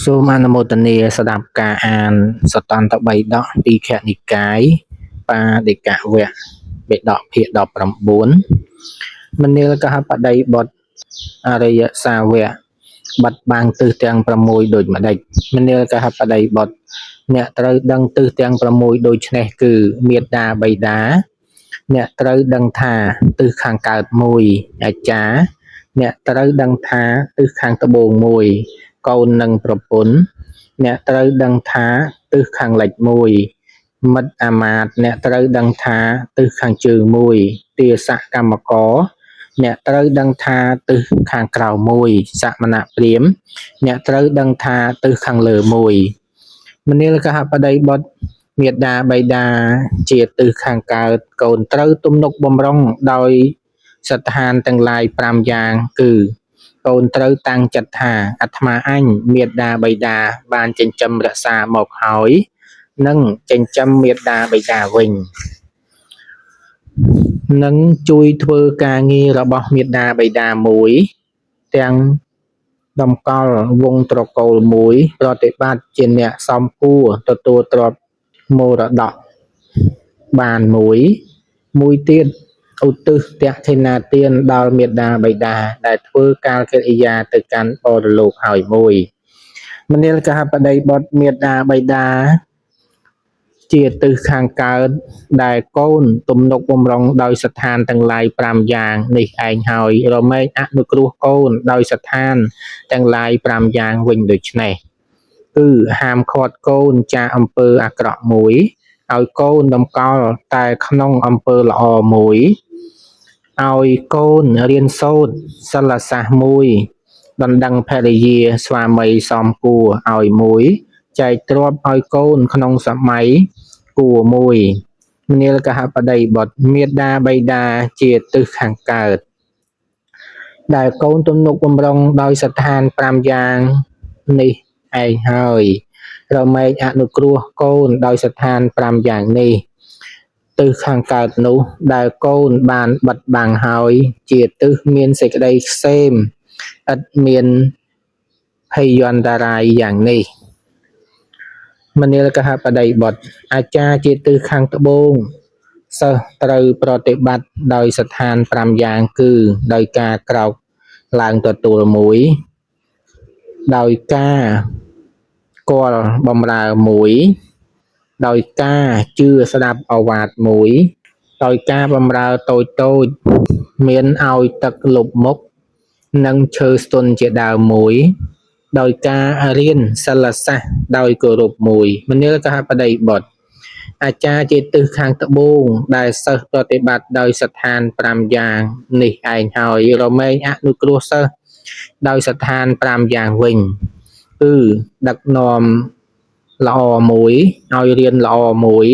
សូមអនុមោទនាស្ដាប់ការអានសតន្តបិដកពីខនិកាយបាដិកវគ្គបិដកភាគ19មនាលកហបតីបុត្រអរិយសាវកបាត់បាំងទិសទាំង6ដូចម្ដេចមនាលកហបតីបុត្រអ្នកត្រូវដឹងទិសទាំង6ដូចនេះគឺមេត្តាបិតាអ្នកត្រូវដឹងថាទិសខាងកើតមួយអាចារ្យអ្នកត្រូវដឹងថាទិសខាងត្បូងមួយកូននិងប្រពន្ធអ្នកត្រូវដឹងថាទិសខាងលិចមួយមិត្តអាមាត្យអ្នកត្រូវដឹងថាទិសខាងជើងមួយទាសកម្មករអ្នកត្រូវដឹងថាទិសខាងក្រៅមួយសមណៈព្រាហ្មណ៍អ្នកត្រូវដឹងថាទិសខាងលើមួយមនាលកហបតីបុត្រមេត្តាបិតាជាទិសខាងកើតកូនត្រូវទំនុកបំរុងដោយស្ថានទាំងឡាយ5យ៉ាងគឺកូនត្រូវតាំងចិត្តថាអាត្មាអញមេត្តាបិតាបានចិញ្ចឹមរក្សាមកហើយនឹងចិញ្ចឹមមេត្តាបិតាវិញនឹងជួយធ្វើការងាររបស់មេត្តាបិតាមួយទាំងតម្កល់វងត្រកូលមួយប្រតិបត្តិជាអ្នកសមគួរទទួលទ្រព្យមរតកបានមួយទៀតឧទ្ទិសទក្ខិណាទានដល់មេត្តាបិតាដែលធ្វើកាលកិរិយាទៅកាន់បរលោកហើយមួយមនាលកហបតីបុត្រមេត្តាបិតាជាទិសខាងកើតដែលកូនទំនុកបំរុងដោយស្ថានទាំងឡាយ5យ៉ាងនេះឯងហើយរមែងអនុគ្រោះកូនដោយស្ថានទាំងឡាយ5យ៉ាងវិញដូច្នេះគឺហាមឃាត់កូនចាកអំពើអាក្រក់មួយឲ្យកូនតម្កល់តែក្នុងអំពើល្អមួយឲ្យកូនរៀនសូត្រសិលសាស្ត្រមួយដណ្ដឹងភរិយាស្វាមីសមគួរឲ្យមួយចែកទ្រព្យឲ្យកូនក្នុងសម័យគួរមួយមនាលកហបតីបុត្រមេត្តាបិតាជាទិសខាងកើតដែលកូនទំនុកបំរុងដោយស្ថាន5យ៉ាងនេះឯងហើយរមែងអនុគ្រោះកូនដោយស្ថាន5យ៉ាងនេះទិសខាងកើតនោះដែលកូនបានបិទបាំងហើយជាទិសមានសេចក្តីខ្សែមឥតមានភយន្តរាយយ៉ាងនេះមនាលកហបតីបុត្រអាចារ្យជាទិសខាងត្បូងសិស្សត្រូវប្រតិបត្តិដោយស្ថាន5យ៉ាងគឺដោយការក្រោកឡើងទទួលមួយដោយការគាល់បំរើមួយដោយការជឿស្ដាប់ឱវាទមួយដោយការបម្រើតូចមានឲ្យទឹកលុបមុខនិងឈើស្ទន់ជាដើមមួយដោយការរៀនសិលសាស្ត្រដោយគោរពមួយមនាលកហបតីបុត្រអាចារ្យជាទិសខាងត្បូងដែលសិស្សប្រតិបត្តិដោយស្ថាន5យ៉ាងនេះឯងហើយរមែងអនុគ្រោះសិស្សដោយស្ថាន5យ៉ាងវិញគឺដឹកនាំល្អមួយឲ្យរៀនល្អមួយ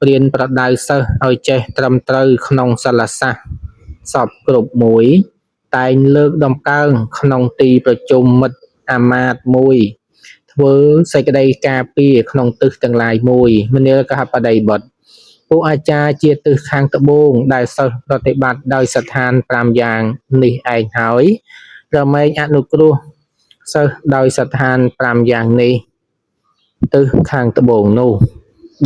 រៀនប្រដៅសិស្សឲ្យចេះត្រឹមត្រូវក្នុងសិលសាស្ត្រសពគ្រប់មួយតែងលើកដំកើងក្នុងទីប្រជុំមិត្តអាមាត្យមួយធ្វើសេចក្តីការពារក្នុងទិសទាំងឡាយមួយមនាលកហបតីបុត្រពួកអាចារ្យជាទិសខាងត្បូងដែលសិស្សប្រតិបត្តិដោយស្ថាន5យ៉ាងនេះឯងហើយរមែងអនុគ្រោះសិស្សដោយស្ថាន5យ៉ាងនេះទិសខាងត្បូងនោះ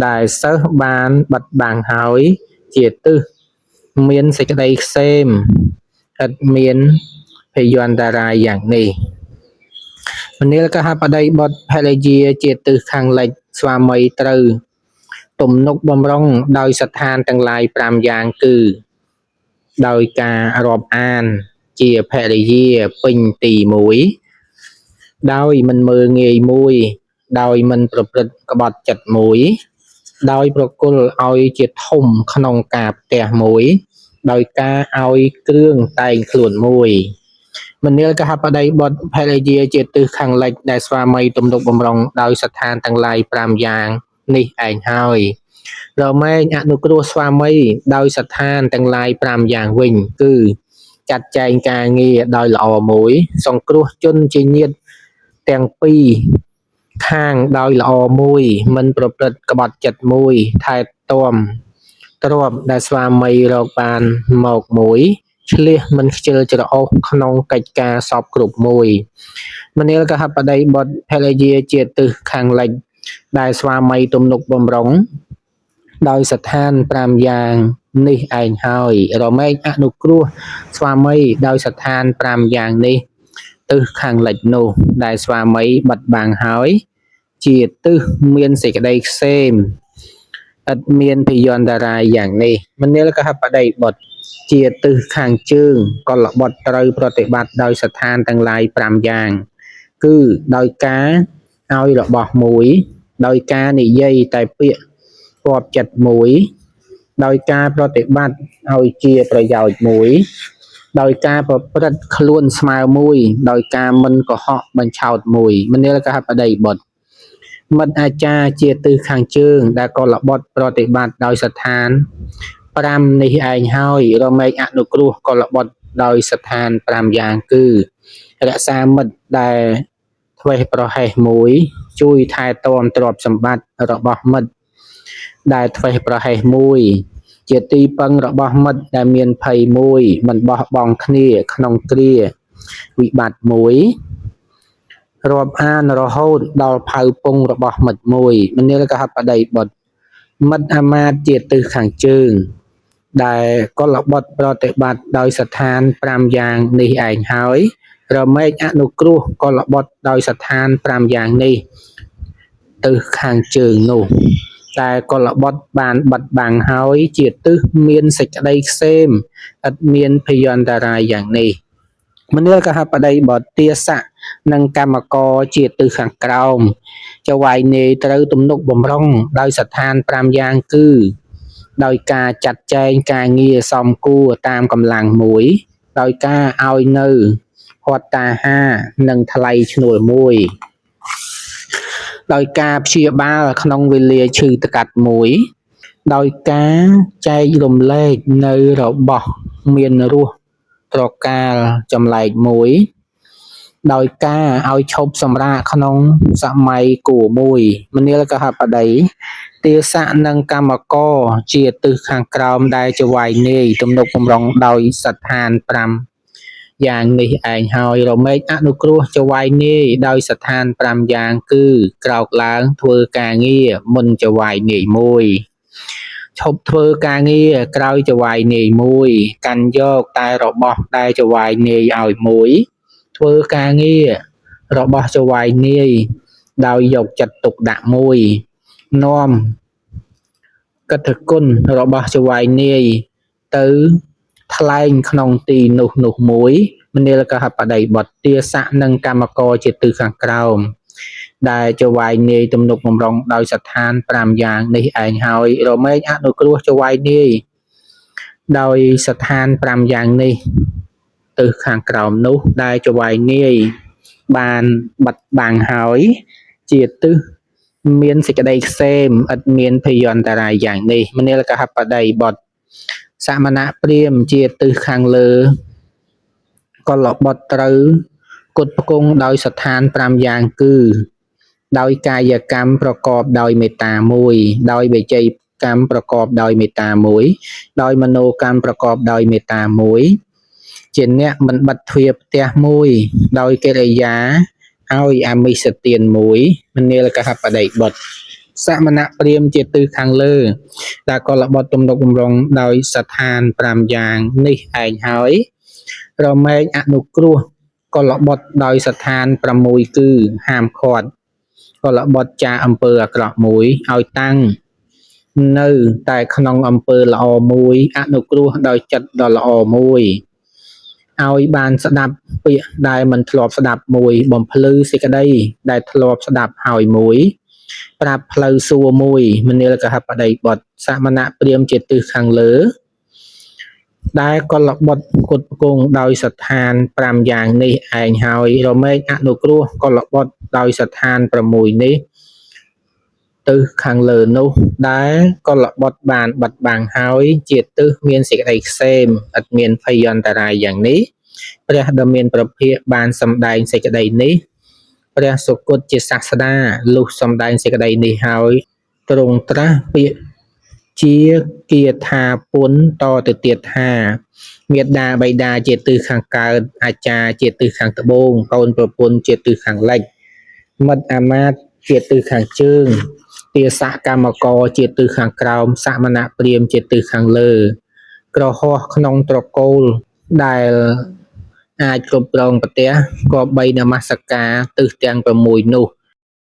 ដែលសិស្សបានបិទបាំងហើយជាទិសមានសេចក្តីខ្សែមឥតមានភយន្តរាយយ៉ាងនេះមនាលកហបតីបុត្រភរិយាជាទិសខាងលិចស្វាមីត្រូវទំនុកបំរុងដោយស្ថានទាំងឡាយ5យ៉ាងគឺដោយការរាប់អានជាភរិយាពេញទី1ដោយមិនមើលងាយមួយដោយមិនប្រព្រឹត្តក្បត់ចិត្តមួយដោយប្រគល់ឲ្យជាធំក្នុងការផ្ទះមួយដោយការឲ្យគ្រឿងតែងខ្លួនមួយមនាលកហបតីបុត្រភរិយាជាទិសខាងលិចដែលស្វាមីទំនុកបំរុងដោយស្ថានទាំងឡាយ5យ៉ាងនេះឯងហើយរមែងអនុគ្រោះស្វាមីដោយស្ថានទាំងឡាយ5យ៉ាងវិញគឺចាត់ចែងការងារដោយល្អមួយសង្គ្រោះជនជាញាតិទាំងពីរខាងដោយល្អមួយមិនប្រព្រឹត្តក្បត់ចិត្តមួយថែទាំទ្រព្យដែលស្វាមីរកបានមកមួយ ឆ្លៀសមិនខ្ជិលច្រអូសក្នុងកិច្ចការសពគ្រប់មួយមនាលកហបតីបុត្រភរិយាជាទិសខាងលិចដែលស្វាមីទំនុកបំរុងដោយស្ថាន5យ៉ាងនេះឯងហើយរមែងអនុគ្រោះស្វាមីដោយស្ថាន5យ៉ាងនេះទិសខាងលិចនោះដែលស្វាមីបិទបាំងហើយជាទិសមានសេចក្តីខ្សេមឥតមានភយន្តរាយយ៉ាងនេះមនាលកហបតីបុត្រជាទិសខាងជើងកុលបុត្រត្រូវប្រតិបត្តិដោយស្ថានទាំងឡាយ5យ៉ាងគឺដោយការឲ្យរបស់មួយដោយការនិយាយតែពាក្យពាប់ចិត្តមួយដោយការប្រតិបត្តិឲ្យជាប្រយោជន៍មួយដោយការប្រព្រឹត្តខ្លួនស្មើមួយដោយការមិនកុហកបញ្ឆោតមួយមនាលកហបតីបុត្រមិត្តអាចារ្យជាទិសខាងជើងដែលកុលបុត្រប្រតិបត្តិដោយស្ថាន5នេះឯងហើយរមែងអនុគ្រោះកុលបុត្រដោយស្ថាន5យ៉ាងគឺរក្សាមិត្តដែលធ្វេសប្រហែសមួយជួយថែទាំទ្រព្យសម្បត្តិរបស់មិត្តដែលធ្វេសប្រហែសមួយជាទីពឹងរបស់មិត្តដែលមានភ័យមួយមិនបោះបង់គ្នាក្នុងគ្រាវិបត្តិមួយរាប់អានរហូតដល់ផៅពងរបស់មិត្តមួយមនាលកហបតីបុត្រមិត្តអាមាត្យជាទិសខាងជើងដែលកុលបុត្រប្រតិបត្តិដោយស្ថាន5យ៉ាងនេះឯងហើយរមែងអនុគ្រោះកុលបុត្រដោយស្ថាន5យ៉ាងនេះទិសខាងជើងនោះតែកុលបុត្របានបិទបាំងហើយជាទិសមានសេចក្តីខ្សេមឥតមានភយន្តរាយយ៉ាងនេះមនាលកហបតីបុត្រទាស័កនិងកម្មករជាទិសខាងក្រោមចៅវាយនាយត្រូវទំនុកបំរុងដោយស្ថាន5យ៉ាងគឺដោយការចាត់ចែងការងារសមគួរតាមកម្លាំងមួយដោយការឲ្យនៅហត្តាហារនិងថ្លៃឈ្នួលមួយដោយការព្យាបាលក្នុងវេលាឈឺថ្កាត់មួយដោយការចែករំលែកនៅរបស់មានរសត្រកាលចម្លែកមួយដោយការឲ្យឈប់សម្រាកក្នុងសម័យគួរមួយមនាលកហបតីទាស័កនិងកម្មករជាទិសខាងក្រោមដែលចៅវាយនាយទំនុកបំរុងដោយស្ថាន5យ៉ាងនេះឯងហើយរមែងអនុគ្រោះចៅវាយនាយដោយស្ថាន5យ៉ាងគឺក្រោកឡើងធ្វើការងារមុនចៅវាយនាយមួយឈប់ធ្វើការងារក្រោយចៅវាយនាយមួយកាន់យកតែរបស់ដែលចៅវាយនាយឲ្យមួយធ្វើការងាររបស់ចៅវាយនាយដោយយកចិត្តទុកដាក់មួយនាំកិត្តិគុណរបស់ចៅវាយនាយទៅថ្លែងក្នុងទីនោះមួយមនាលកហបតីបុត្រទាស័កនិងកម្មករជាទិសខាងក្រោមដែលចៅវាយនាយទំនុកបំរុងដោយស្ថាន5យ៉ាងនេះឯងហើយរមែងអនុគ្រោះចៅវាយនាយដោយស្ថាន5យ៉ាងនេះទិសខាងក្រោមនោះដែលចៅវាយនាយបានបិទបាំងហើយជាទិសមានសេចក្តីខ្សេមឥតមានភយន្តរាយយ៉ាងនេះមនាលកហបតីបុត្រសមណៈព្រាហ្មណ៍ជាទិសខាងលើកុលបុត្រត្រូវគុតផ្គង់ដោយស្ថាន5យ៉ាងគឺដោយកាយកម្មប្រកបដោយមេត្តាមួយដោយវចីកម្មប្រកបដោយមេត្តាមួយដោយមនោកម្មប្រកបដោយមេត្តាមួយជាអ្នកមិនបិទទ្វារផ្ទះមួយដោយកិរិយាឲ្យអមិសទានមួយមនាលកហបតីបុត្រសមណៈព្រាហ្មណ៍ជាទិសខាងលើដែលកុលបុត្រទំនុកបំរុងដោយស្ថាន5យ៉ាងនេះឯងហើយរមែងអនុគ្រោះកុលបុត្រដោយស្ថាន6គឺហាមឃាត់កុលបុត្រចាកអំពើអាក្រក់មួយឲ្យតាំងនៅតែក្នុងអំពើល្អមួយអនុគ្រោះដោយចិត្តដ៏ល្អមួយឲ្យបានស្ដាប់ពាក្យដែលមិនធ្លាប់ស្ដាប់មួយបំភ្លឺសេចក្តីដែលធ្លាប់ស្ដាប់ហើយមួយប្រាប់ផ្លូវសួរមួយមនាលកហបតីបុត្រសមណៈព្រាហ្មណ៍ជាទិសខាងលើដែលកុលបុត្រគុតផ្គង់ដោយស្ថាន5យ៉ាងនេះឯងហើយរមែងអនុគ្រោះកុលបុត្រដោយស្ថាន6នេះទិសខាងលើនោះដែលកុលបុត្របានបិទបាំងហើយជាទិសមានសេចក្តីខ្សេមឥតមានភយន្តរាយយ៉ាងនេះព្រះដ៏មានព្រះភិក្ខបានសម្ដែងសេចក្តីនេះព្រះសុគតជាសាស្តាលុះសម្ដែងសេចក្តីនេះហើយទ្រង់ត្រាស់ពាក្យ ជាគាថាពុនតទៅទៀតថាមេដាបៃតាជាទិសខាងកើតអាចារ្យជាទិសខាងត្បូងកូនប្រពន្ធជាទិសខាងលិចមិត្តអាមាត្យជាទិសខាងជើងទាសកម្មករជាទិសខាងក្រោមសមណៈព្រាហ្មណ៍ជាទិសខាងលើក្រហោះក្នុងត្រកូលដែលអាចគ្រប់គ្រងប្រទេសក៏បីនមស្ការទិសទាំង6នោះ